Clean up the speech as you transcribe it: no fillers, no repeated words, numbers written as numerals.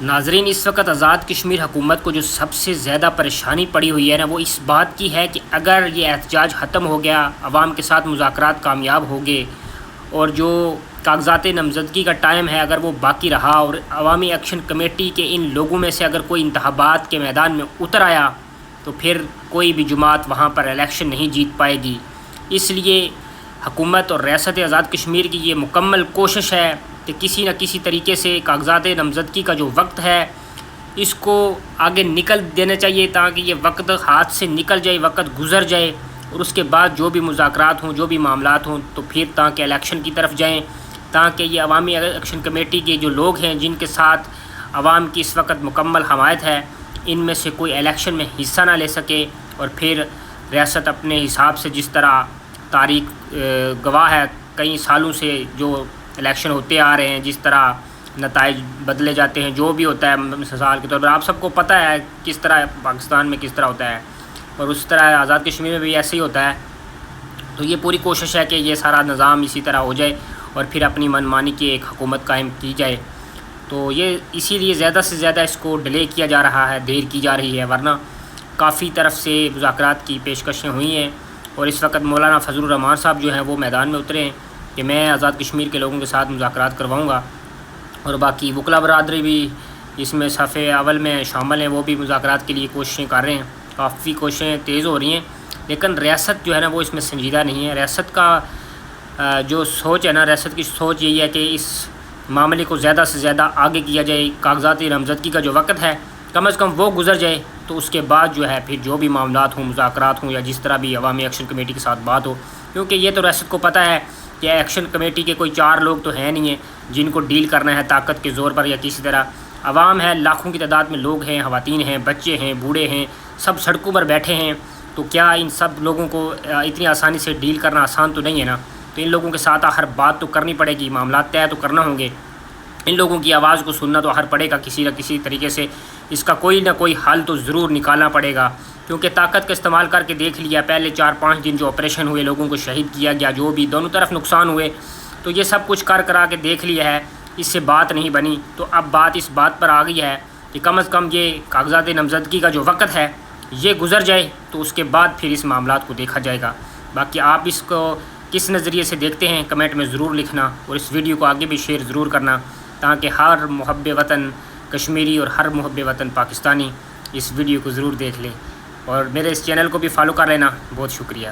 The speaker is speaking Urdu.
ناظرین، اس وقت آزاد کشمیر حکومت کو جو سب سے زیادہ پریشانی پڑی ہوئی ہے نا، وہ اس بات کی ہے کہ اگر یہ احتجاج ختم ہو گیا، عوام کے ساتھ مذاکرات کامیاب ہو گئے اور جو کاغذات نامزدگی کا ٹائم ہے اگر وہ باقی رہا اور عوامی ایکشن کمیٹی کے ان لوگوں میں سے اگر کوئی انتخابات کے میدان میں اتر آیا تو پھر کوئی بھی جماعت وہاں پر الیکشن نہیں جیت پائے گی۔ اس لیے حکومت اور ریاست آزاد کشمیر کی یہ مکمل کوشش ہے کہ کسی نہ کسی طریقے سے کاغذات نامزدگی کا جو وقت ہے اس کو آگے نکل دینا چاہیے، تاکہ یہ وقت ہاتھ سے نکل جائے، وقت گزر جائے، اور اس کے بعد جو بھی مذاکرات ہوں، جو بھی معاملات ہوں، تو پھر تاکہ الیکشن کی طرف جائیں، تاکہ یہ عوامی ایکشن کمیٹی کے جو لوگ ہیں جن کے ساتھ عوام کی اس وقت مکمل حمایت ہے، ان میں سے کوئی الیکشن میں حصہ نہ لے سکے، اور پھر ریاست اپنے حساب سے جس طرح تاریخ گواہ ہے کئی سالوں سے جو الیکشن ہوتے آ رہے ہیں، جس طرح نتائج بدلے جاتے ہیں، جو بھی ہوتا ہے مثال کے طور پر آپ سب کو پتہ ہے کس طرح پاکستان میں کس طرح ہوتا ہے، اور اس طرح آزاد کشمیر میں بھی ایسے ہی ہوتا ہے۔ تو یہ پوری کوشش ہے کہ یہ سارا نظام اسی طرح ہو جائے اور پھر اپنی من مانی کی ایک حکومت قائم کی جائے۔ تو یہ اسی لیے زیادہ سے زیادہ اس کو ڈیلے کیا جا رہا ہے، دیر کی جا رہی ہے، ورنہ کافی طرف سے مذاکرات کی پیشکشیں ہوئی ہیں، اور اس وقت مولانا فضل الرحمان صاحب جو ہیں وہ میدان میں اترے ہیں کہ میں آزاد کشمیر کے لوگوں کے ساتھ مذاکرات کرواؤں گا، اور باقی وکلا برادری بھی اس میں صف اول میں شامل ہیں، وہ بھی مذاکرات کے لیے کوششیں کر رہے ہیں، کافی کوششیں تیز ہو رہی ہیں، لیکن ریاست جو ہے نا وہ اس میں سنجیدہ نہیں ہے۔ ریاست کا جو سوچ ہے نا، ریاست کی سوچ یہی ہے کہ اس معاملے کو زیادہ سے زیادہ آگے کیا جائے، کاغذات نامزدگی کا جو وقت ہے کم از کم وہ گزر جائے، تو اس کے بعد جو ہے پھر جو بھی معاملات ہوں، مذاکرات ہوں، یا جس طرح بھی عوامی ایکشن کمیٹی کے ساتھ بات ہو، کیونکہ یہ تو ریاست کو پتہ ہے کہ ایکشن کمیٹی کے کوئی 4 لوگ تو ہیں نہیں ہیں جن کو ڈیل کرنا ہے طاقت کے زور پر یا کسی طرح۔ عوام ہے، لاکھوں کی تعداد میں لوگ ہیں، خواتین ہیں، بچے ہیں، بوڑھے ہیں، سب سڑکوں پر بیٹھے ہیں، تو کیا ان سب لوگوں کو اتنی آسانی سے ڈیل کرنا آسان تو نہیں ہے نا؟ تو ان لوگوں کے ساتھ آخر بات تو کرنی پڑے گی، معاملات طے تو کرنا ہوں گے، ان لوگوں کی آواز کو سننا تو ہر پڑے گا، کسی نہ کسی طریقے سے اس کا کوئی نہ کوئی حل تو ضرور نکالنا پڑے گا، کیونکہ طاقت کا استعمال کر کے دیکھ لیا، پہلے 4-5 دن جو آپریشن ہوئے، لوگوں کو شہید کیا گیا، جو بھی دونوں طرف نقصان ہوئے، تو یہ سب کچھ کرا کے دیکھ لیا ہے، اس سے بات نہیں بنی، تو اب بات اس بات پر آ گئی ہے کہ کم از کم یہ کاغذات نامزدگی کا جو وقت ہے یہ گزر جائے، تو اس کے بعد پھر اس معاملات کو دیکھا جائے گا۔ باقی آپ اس کو کس نظریے سے دیکھتے ہیں کمنٹ میں ضرور لکھنا، اور اس ویڈیو کو آگے بھی شیئر ضرور کرنا، تاکہ ہر محب وطن کشمیری اور ہر محب وطن پاکستانی اس ویڈیو کو ضرور دیکھ لیں، اور میرے اس چینل کو بھی فالو کر لینا۔ بہت شکریہ۔